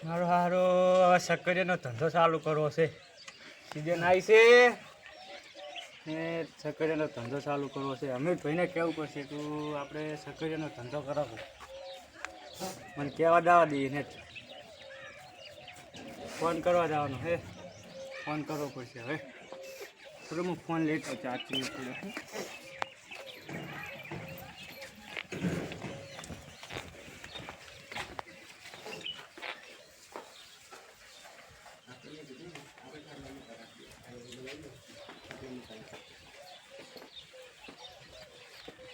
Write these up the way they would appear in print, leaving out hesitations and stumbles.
મારો હારો સક્કરિયાનો ધંધો ચાલુ કરવો છે. સીઝન આવી છે ને સક્કરિયાનો ધંધો ચાલુ કરવો છે. અમિતભાઈને કહેવું પડશે કે આપણે સક્કરિયાનો ધંધો કરાવો. મને કહેવા દાવા દઈએ ને ફોન કરવા જવાનો હે. ફોન કરવો પડશે હવે. થોડું હું ફોન લેતો ચાચી.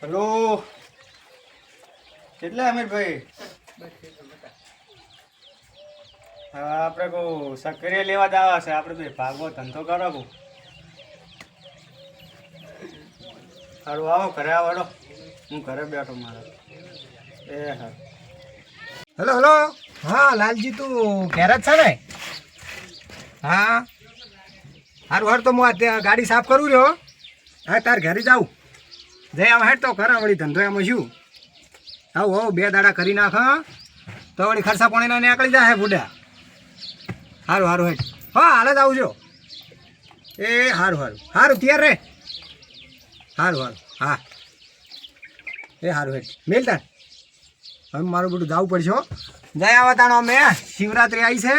હેલો, કેટલા અમીરભાઈ? હા, આપણે કહું સક્કરિયા લેવા દાવા છે. આપણે ભાઈ ભાગવો ધંધો કરાવો. સારું, આવો ઘરે આવો. હું ઘરે બેઠો મારા. એ હા. Hello hello. હા લાલજી, તું ઘેર જ છે ને? હા સારું હાર તો હું આ ગાડી સાફ કરું રહ્યો. હા તાર ઘરે જાઉં. જઈ આમ હેઠ તો ખરા વળી ધંધો એમાં શું. આવું આવું 2 દાડા કરી નાખ તો વળી ખર્ચા પાણીના નીકળી જાય બુડા. સારું સારું હેઠ. હા હાલ જ આવજો. એ સારું સારું સારું તૈયાર રે. સારું સારું હા એ સારું હેઠ મેલતા. હવે મારું બધું જવું પડશે હો. જય આવા તાણો અમે શિવરાત્રી આવી છે.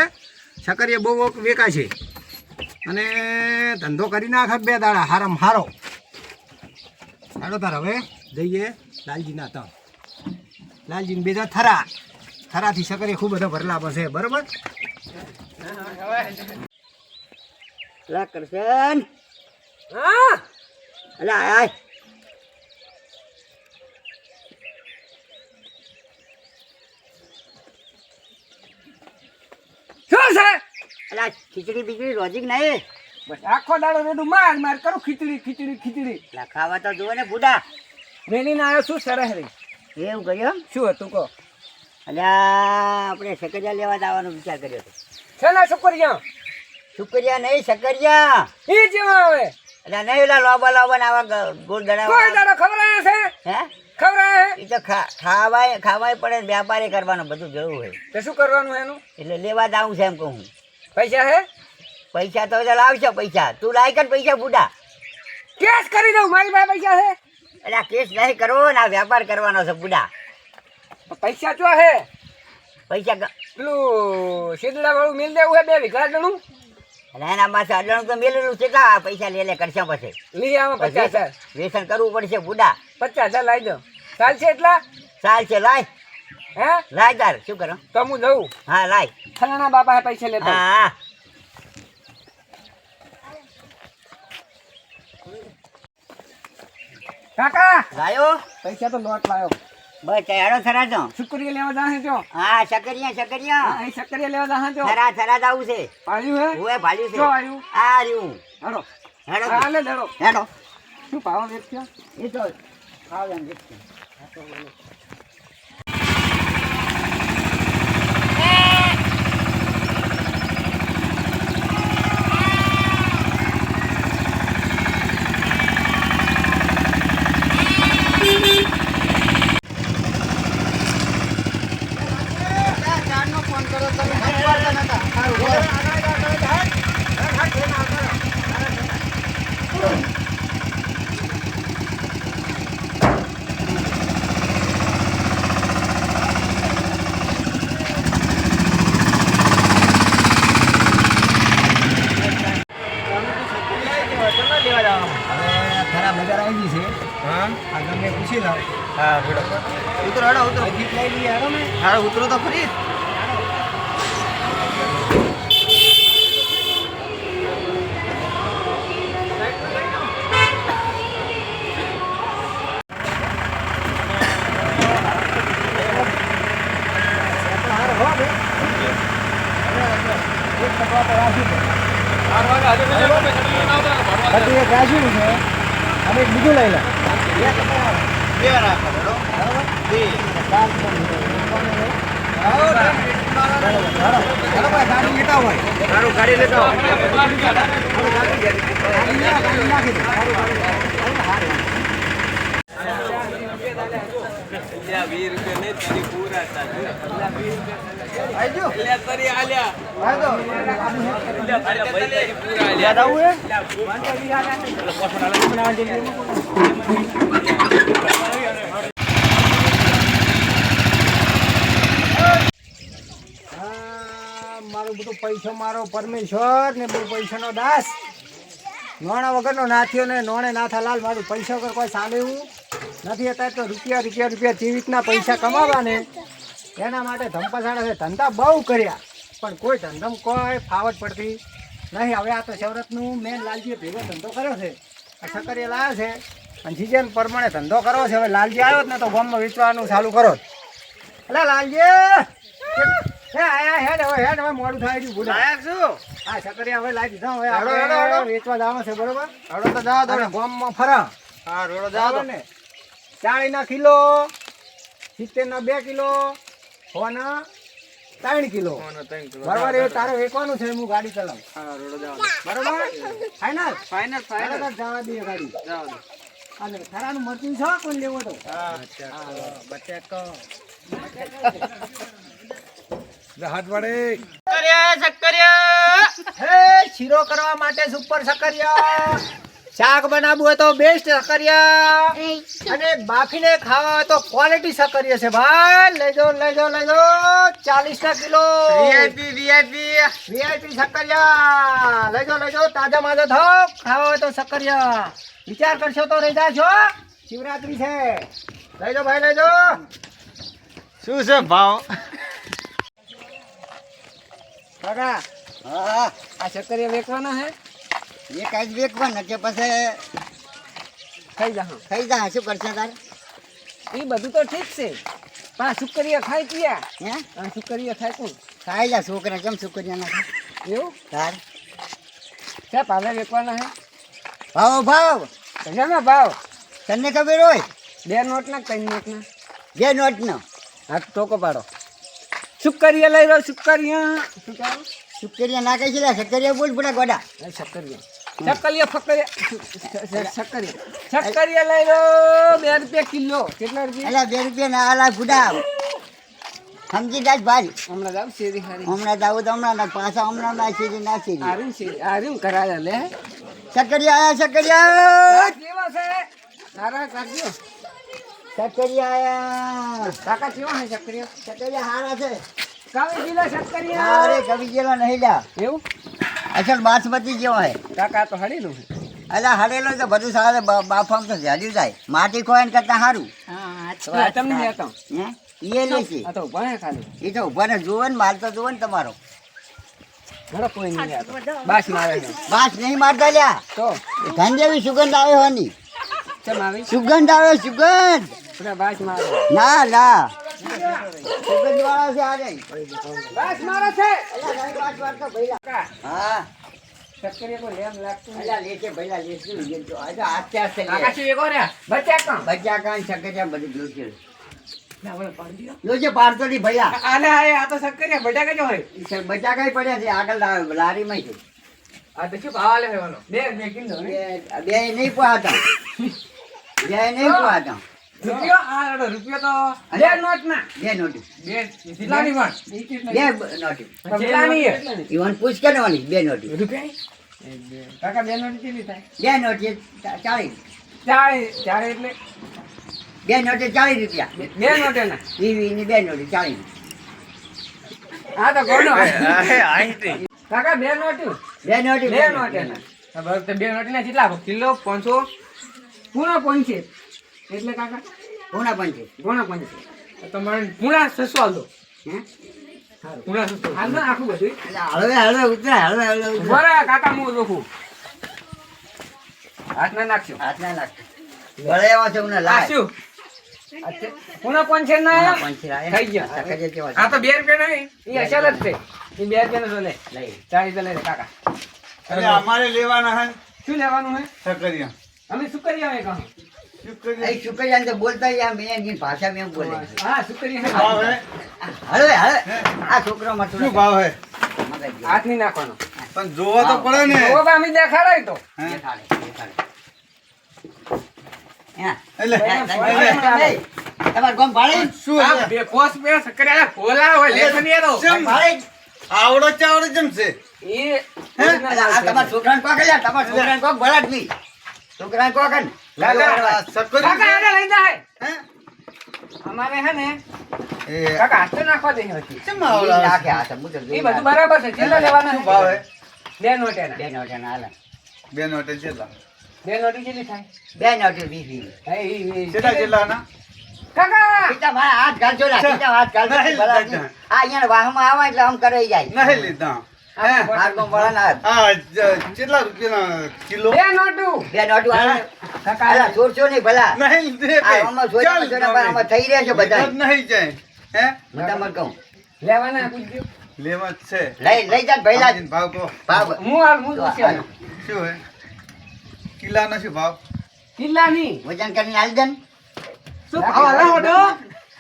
સક્કરિયા બહુ વેકા છે અને ધંધો કરી નાખે 2 દાડા હારામ હારો. હાલો તાર હવે જઈએ લાલજીના તા. લાલજીને બીજા થરાથી સક્કરિયા ખૂબ બધો ભરલા છે બરોબર. લા કરશન. હા અલા આય શું છે? અલા ખીચડી બીજડી રોજીક નહીં. બસ આખો દાડો રેડું માર માર કરું ખીચડી ખીચડી ખીચડી. લા ખાવા તો જુઓ ને બુડા. મેલીને આવ્યો શું સરસ રે. એવું કર્યું? શું હતું કહો. અલ્યા આપણે સક્કરિયા લેવા જવાનો વિચાર કર્યો હતો. શેના સક્કરિયા? શુકરિયા નહીં સક્કરિયા. એ જેવા આવે. અલ્યા નહીં ઓલા લોબા લોબા ને આવા ગોળ દડા. કોઈ દાડો ખવરાય છે? હે ખવરાય? એ તો ખાવાય પડે ને વ્યાપારી કરવાનો બધું જોવું હોય. તે શું કરવાનું એનું? એટલે લેવા જાવું છે એમ કહું. પૈસા હે? પૈસા તો લાવશો પૈસા. તું લાય કર પૈસા બુડા. કેસ કરી દઉં. મારી પાસે પૈસા હે? એટલે કેસ નહીં કરવો ને આ વ્યાપાર કરવાનો છે બુડા. પૈસા ચો હે? પૈસા પેલું શીદડા વાળું મિલ દેવું હે 2 વીઘા જણું. એટલે એના પાસે અડણું તો મેલેલું છે. કેટલા પૈસા લે કરશે પછી? લઈ આવો 50,000. વેસન કરવું પડશે બુડા. 50,000 લાવી દો. ચાલશે એટલા? ચાલ છે લાય. હે લાય તાર શું કરો? તો હું જઉં. હા લાય. ફલાણા બાપા પૈસા લેતા. હા કાકા લાયો. પૈસા તો લોટ લાયો. બસ હેડો થરા જો. શુક્રિયા લેવા જાહે જો. હા સક્કરિયા. હા એ સક્કરિયા લેવા જાહે જો. થરા આવું છે. પાડ્યું હે? ઓએ ભાલ્યું છે. જો આવ્યું. આ રહ્યું. હેડો હેડો હાલે હેડો. હેડો. શું ભાવ વેચ્યો? એ તો ખાવ એમ દેખતી. પૂછી લાવ. હા ઉતરો ગીત લઈ લઈએ. હેડો ને. હા ઉતરો તો ફરી. રાખ્યું છે અને બીજું લઈ લે. ગાડી લેતા હોય. ગાડી લેતા ₹20 ને પૂરા આવજો. લે કરી આલ્યા આવજો. યાદ આવું હે હા, મારું બધું પૈસો મારો પરમેશ્વર ને બધું પૈસાનો દાસ નોણા વગરનો નાથ્યો ને નોણે નાથા લાલ મારું પૈસા વગર કોઈ સામે એવું નથી. અત્યારે તો રૂપિયા રૂપિયા રૂપિયા જે રીતના પૈસા કમાવા ને એના માટે ધંપાસાડા છે. ધંધા બહુ કર્યા પણ કોઈ ધંધામાં કોઈ ફાવટ પડતી નહીં. હવે આ તો શેવરતનું મેન લાલજીએ ભેગો ધંધો કર્યો છે. આ સકરીએ લાવ્યો છે અને સિઝન પ્રમાણે ધંધો કરવો છે. હવે લાલજી આવ્યો જ ને તો ગામમાં વેચવાનું ચાલુ કરો. એટલે લાલજી હેડ હવે મોડું થાય છે. હા સકરિયા હવે લાવી દીધા. હવે આપણે વેચવા જવાનું છે બરોબર. હડો તો જાવ તમે ગામમાં ફરા. હા રોડો બરાબર ને 40 કિલો, 70 2 કિલો, 100 3 કિલો બરાબર. એ તારે વેચવાનું છે. હું ગાડી ચલાવું. હા રોડો જાવ બરોબર ફાઈનલ ફાઇનલ જવા દઈએ ગાડી. જાવ દો અને ખરાનું મરચું છે કોઈ લેવો તો હાથ વડે હે શીરો કરવા માટે સુપર સકરિયા, શાક બનાવવું હોય તો બેસ્ટ સકરિયા, અને બાફીને ખાવા હોય તો ક્વોલિટી સકરિયા છે ભાઈ. લેજો 40 કિલો વીઆઈપી સકરિયા લેજો તાજા માજા થાવ. ખાવા હોય તો સકરિયા વિચાર કરશો તો રહી જાશો. શિવરાત્રી છે. લેજો ભાઈ લેજો. શું છે ભાવ કાકા હા આ સકરિયા વેચવાના હે. એ કાંઈ જ વેચવાના કે પછી ખાઈ જા. ખાઈ જા શું કરશે તારે એ બધું તો ઠીક છે પણ આ શુકરિયા ખાય ક્યાં? હે આ શુકરિયા ખાય કોણ? ખાઈ જા છોકરા કેમ છોકરીયા ના ખાય? એવું તાર ક્યાં ભાવે વેચવાના હે? ભાવ કશામાં ભાવ? તને ખબર હોય 2 નોટના 3 નોટના? જે નોટનો હા ટોકો પાડો. શુકરિયા લઈ લો. શુકરિયા શું કહો? છોકરીયા ના કહી છે છોકરીયા બોલ પૂરા ગોડા શકરિયા શકરિયા લઈ લો. 2 રૂપિયા કિલો. કેટલા રૂપિયા? અલા 2 રૂપિયા ના આલા ગુડા સમજી જાય ભાઈ. હમણાં જાવ શેરી હારી. હમણાં જાવું તો હમણાં ના પાછા હમણાં ના સીધી ના સીધી આર્યું કરાયા લે. છકરિયા આયા છકરિયા કેવા છે? સારા કાઢજો. છકરિયા આયા કાકા કેવા છે શકરિયા? છકરિયા હારા છે. કાવી ગીલા શકરિયા. અરે કવિ ગયેલો નહીં લ્યા એવું? અસલ બાસમતી જેવો હે. કાકા તો હળેલું છે. અલા હરેલો તો બધું સારે બાફામ તો ઝાડ્યું જાય. માટી ખોય કરતા સારું તો આ તમને દેતો. હે એ લે છે આ તો ભણે ખાલી. એ તો ઉભા ને જુઓ ને માલ તો જુઓ ને તમારો. ઘણો કોઈ નહીં લેતો. બાસ મારે છે. બાસ નહીં મારતા લ્યા. તો ધંધેવી સુગંધ આવે હોની. ચમ આવી? સુગંધ આવે સુગંધ. બધા બાસ મારે. ના ના સુગંધ વાળા છે આ રહી. બાસ મારે છે. અલા નહીં બાસ મારતો ભઈલા. કાકા હા શકરિયા કોઈ લેમ લાગતું નહીં. અલા લેશે ભઈલા લેશે લેજો. આ તો આસ્તે આસ્તે લે. કાકા શું એકો રહ્યા? બચ્ચા કાં? બચ્ચા કાન શકરિયા બધું જોશે. ના બોલે પાડી દો. જોશે પાડતો નહીં ભઈલા. આલે આ તો શકરિયા બટા કેજો હોય. બચ્ચા કઈ પડ્યા છે આગળ લારીમાં છે. આ તો શું ભાવ લે હેવાનો? 2 કિલો ને. બે નહીં પોહાતા. બે નહીં પોહાતા. રૂપિયો આ રૂપિયો તો 2 નોટ ના. બે નોટી. 2 કેટલાની પણ? બે નોટી. કેટલાની હે? ઈવન પૂછ કરવાની બે નોટી. રૂપિયા? કાકા 2 નોટ કેટલી થાય? બે નોટી 40. 4 એટલે બે નોટી 40 રૂપિયા. 2 નોટ એના. ની બે નોટી 40. આ તો કોનો? કાકા 2 નોટ. બે નોટી 2 નોટ એના. બરાબર તો 2 નોટ ના કેટલા? કિલો 500 પૂણા 500 એટલે કાકા પૂણા 50. પૂણા 500 તો મને પૂણા 600 આલો. હે પૂણા 600 હાલ ના આખું બધું. હળવે હળવે ઉતરે હળવે હળવે ઉતરે. બરાબર કાકા હું રોકું. હાથ ના નાખજો. હાથ ના લાગ. ગળે એવા છે ઉને આ લાય. શું? પૂણા 500 ના આયા? પૂણા 50 આયા. થઈ ગયા. સકજે કેવા છે. આ તો 2 રૂપિયા નહીં. એ અસલ જ છે. એ 2 રૂપિયા નો લે. લઈ. 40 લે કાકા. એટલે અમારે લેવાના હે શું લેવાનું હે? સકરિયા અમે શું કરી આવે કહો? એ શુક્રિયા તો બોલતા યા મેં એની ભાષા મેં બોલે. હા શું કરી ભાવ આવે? હે હળવે હળવે આ છોકરો માં શું ભાવ હે હાથ નહીં નાખવાનો. પણ જોવા તો પડે ને તો અમે દેખાડાય તો. હે? દેખાડે દેખાડે. હા એટલે ભાઈ, એટલે ભાઈ, તમારે ગમ ભાડે શું છે? બે કોસ બે સકરિયા ભોલા હોય લે બની એનો ચમ? ભાડે આવડો ચાવડો જેમ છે એ આ તમારા છોકરાને કોક લ્યા તમારા છોકરાને કોક ભલાડવી છોકરાને કોક ને આ સકરી કાકા છે? આને લઈ જાય હે? અમારે હે ને એ કાકા હાથ તો નાખવા દે હતી ચમ આવડા છે? નાખે આ તો મુજબ એ બધું બરાબર છે કેટલા લેવાના શું ભાવ હે? બે નોટેના બે નોટે ના હાલે બે નોટે કેટલા? બે નોટી કેટલી થાય બે નોટે 20 હે ઈ કેટલા કેટલાના? કાકા પિતા મારા હાથ ગાલજો ના પિતા હાથ ગાલજો નહીં ભલાડવી. લીધા. આ અહીંયા વાહમાં આવે એટલે આમ કરે જાય નહીં લીધા. હે? માર્ગો ભલાના આ કેટલા રૂપિયાના કિલો? બે નોટું બે નોટું હાલે કાકા હાલા છોડશો નહીં ભલા નહીં લીધે આ આમાં જોયા જોયા પણ આમાં થઈ રહ્યા છે બધા નહીં જાય. હે? બધા મને કહું લેવાના પૂછજો લેવા જ છે. લઈ જા ભૈલા સમજીને ભાવ કહો. ભાવ હું પૂછ્યો શું હે? કિલ્લાનો શું ભાવ? કિલ્લાની વજન કરીને આલી દે ને. શું ભાવ હલા હોડો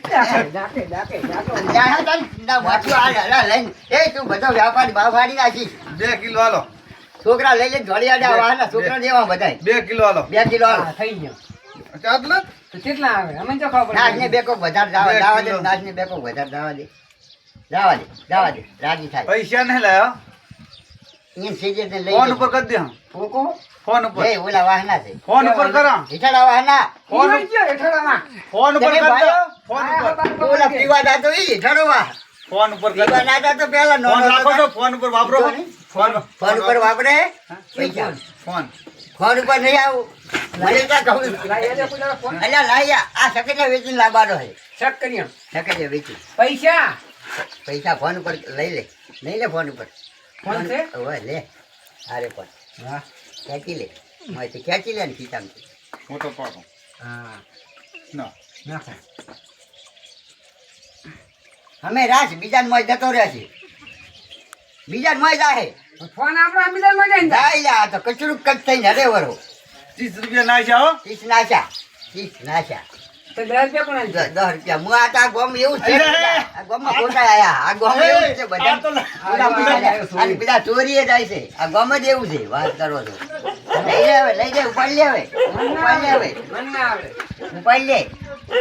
ડાકે ડાકે ત્યાં હે તારી ના વાંચ્યો હાલ હલા લઈને એ તું બધો વ્યાપારી ભાવ ફાડી નાખી 2 કિલો હાલો. છોકરા લઈ લે જોડી આડે વાહના છોકરા દેવા બધાય 2 કિલો હાલો. 2 કિલો હાલ થઈ ગયો ચાટલા? તો કેટલા આવે અમે તો ખબર નાચ ને બે કોક વધારે જવા બે જવા દે કિલો. નાચ ને બે કોક વધારે જવા દે રાજી થાય પૈસા નહીં લાયા? અહીંયા સીજે ને લઈ ફોન લે. ઉપર કરી દે. ફોકો ફોન ઉપર. એ ઓલા વાહના છે ફોન ઉપર કરા. હેઠળ વાહના ફોન ફોન ગયો હેઠળમાં ફોન ઉપર તમે કરી દે. ભાઈઓ? ફોન આ ઉપર. બાબા ઓલા પીવા જાતો ઈ હેઠળ વાહ ફોન ઉપર કરી પીવા દે. ના જાતો પેલા નો ફોન રાખો છો? ફોન ઉપર વાપરો. ફોન ફોન ઉપર વાપરે પૈસા ફોન. ફોન ઉપર નહીં આવું મને ક્યાં કહું લાઈ આલે પૂછો ફોન અલ્યા લાયા આ સકરિયા વેચીને લાવવાનો છે ચેક કરીએ સકરિયા વેચી પૈસા પૈસા ફોન ઉપર લઈ લે ફોન ઉપર ફોન છે ઓય લે અરે ફોન હા ખેંચી લે માહિતી ખેંચી લે ને ખીચામાંથી મોટો પાડો. હા ના. નાખો અમે રાશ બીજાને મોય જતો રહ્યા છે બીજાને મોય જાહે ફોન આપણો અમીદાર માં જઈને જાય લે આ તો કચરું કચ થઈને હરે વરો 30 રૂપિયા ના જાઓ. 30 નાશા તો 10 રૂપિયા પણ 10 રૂપિયા હું આ ગોમ એવું છે અરે! આ ગોમમાં ખોટા આયા આ ગોમ એવું છે બધા આ તો લા- બધા બીજા અને બીજા ચોરીએ જાય છે આ ગોમ જ એવું છે વાત કરો છો લઈ લે ઉપાડી લે હવે મન ના આવે ઉપાડી લે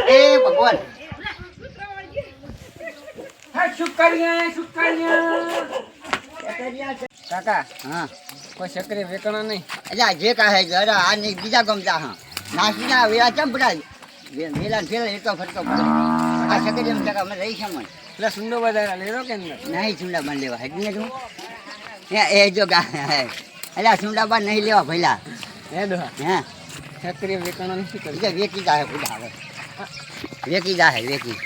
એ ભગવાન હા શુક્રિયા કાકા હા કોઈ સકરે વેકણા નહીં અલ્યા જે કહે છે અરે આ નહીં બીજા ગમતા હા નાસી ના વેલા ચમ પડાય વેલા ફેલા એટલો ફટકો પડે આ સકરી એમ ટકા અમે રહી છે મને એટલે સુંદર વધારે લેરો કે અંદર નહીં સુંડા બન લેવા હેડને તું એ જો ગા અલ્યા સુંડા બન નહીં લેવા ભઈલા હે દોહા હે સકરે વેકણા નહીં કરી બીજા વેકી જાહે બુઢા હવે વેકી જાહે વેકી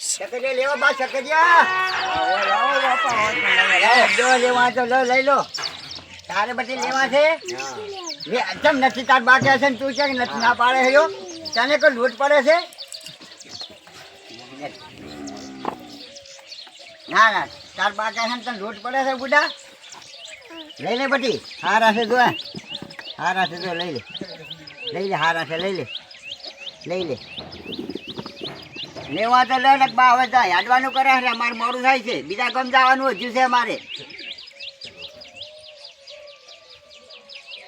સકરિયા લેવા બા સકરિયા જો લેવા તો લઈ લો તારે બધી લેવા છે ચમ નથી તાર બાકી હશે ને તું છે કે નથી ના પાડે છે તને કોઈ લૂંટ પડે છે ના તાર બાકી હશે ને તને લૂંટ પડે છે બુઢા લઈ લે બધી હારા છે જો હારા છે જો લઈ લે હારા છે લઈ લે લેવા તો લે ને બા હવે જાય હાડવાનું કરે છે અમારે મોડું થાય છે બીજા ગામ જવાનું હજુ છે અમારે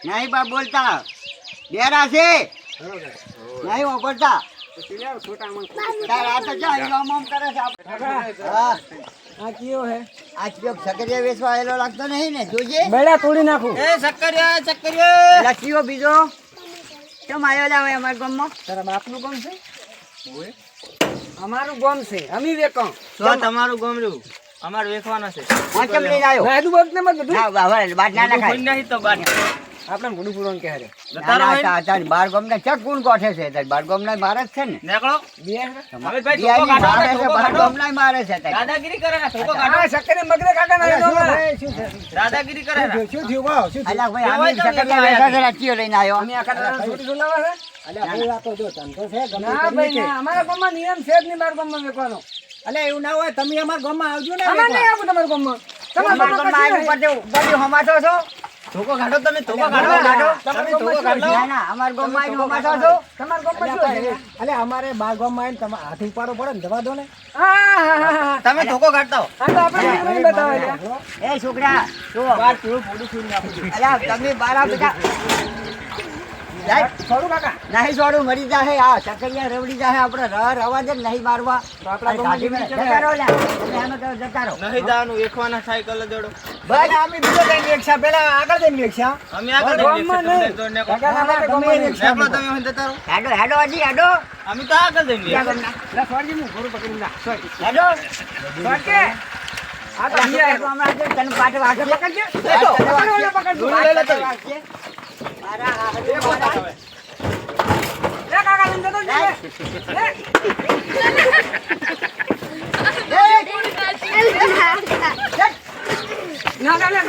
નહીં બા બોલતા બેરા છે નહીં વાપરતા તાર આ તો જા એનો આમ કરે છે હા આ કયો હે આ ચિયો સકરિયા વેચવા આવેલો લાગતો નહીં ને જોજે બેડા તોડી નાખું એ સકરિયા લખીઓ બીજો કેમ આવ્યો લે હવે અમારા ગામમાં તારા બાપનું ગામ છે અમારું ગામ છે અમી વેકણ તમારું ગમરું અમારે વેચવાના છે હું કેમ લઈને આવ્યો રાયદુ બાપ ને મત બધું ના બાબા બાદ ના નાખાય નહીં તો બાર આપણે ઘણું પૂરણ કહે રે તારી બાર ગામના ચક ગુણ કોઠે છે તારી બાર ગામના મારે જ છે ને નીકળો બે હવે ભાઈ બિયાની ધોકો મારે છે કાઢો બાર ગામના મારે છે તારી. દાદાગીરી કરે ને ધોકો કાઢો આ સકરે મગરે કાકા ના દાદાગીરી કરે ને અલા ભાઈ આમી સકરિયા વેચવા છે રાચીઓ લઈને આવ્યો અમે આખા દાડા છોટી સુલાવા છે ના ભાઈ ના અમારા ગામમાં નિયમ છે જ નહીં મારા ગામમાં વેકવાનો એવું ના હોય તમે અમારા ગામમાં આવજો ને અમારે નહીં આવું તમારા ગામમાં અમારા ગામમાં આવી ઉપર જેવું બધું હમાતો છો ધોકો કાઢો તમે ધોકો ધોકો કાઢો. તમે ધોકો કાઢો ના ના અમારા ગામમાં આવીને હમાતો છો તમારા ગામમાં શું છે અલે અમારે બાર ગામમાં આવીને તમે હાથ ઉપાડો પડે ને દવા દો ને હા તમે ધોકો કાઢતા હો આ તો આપણે નહીં બતાવે લ્યા. એ છોકરા જો અલા તમે બારા બેટા જાય. છોડું કાકા નહીં છોડું મરી જાહે આ ચકરિયા રવડી જાહે આપણે રવા જ નહીં મારવા તો આપણા અરે ગામમાં ગાડી જઈને જતા રહો લ્યા. તમે આનો તો જતા રહો નહીં દાનું એકવાના સાયકલ દોડો ભાઈ અમે બીજો જઈને રિક્ષા પેલા આગળ જઈને રિક્ષા અમે આગળ બરાબર, જઈને ગામમાં રિક્ષા નહીં. તમને તો કાકા ના માટે ગમે એ રિક્ષા નેકળો તમે અહીં જતા રહો હેડો હેડો હજી હેડો અમે તો આગળ જઈને રિક્ષા. લા છોડજી હું ઘોડું પકડી લા છોડ હેડો છોડ કે આ તો અલા, અહીંયા તો હમણાં જો તને પાછો વાગશે. પકડજે પાછો પકડ વાગશે. પકડ દોરી લઈ લે તો. વાગશે. મારા હાથે મારા. લે કાકા લઈને જતો જ લે. ના ના ના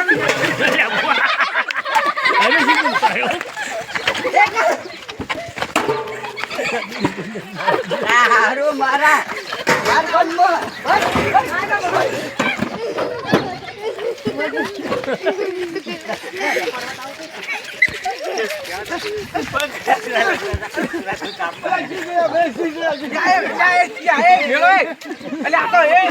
આ હારું મારા યાર કોણ બોલ જાય જાય જાય મેળો એ અલ્યા આ તો એ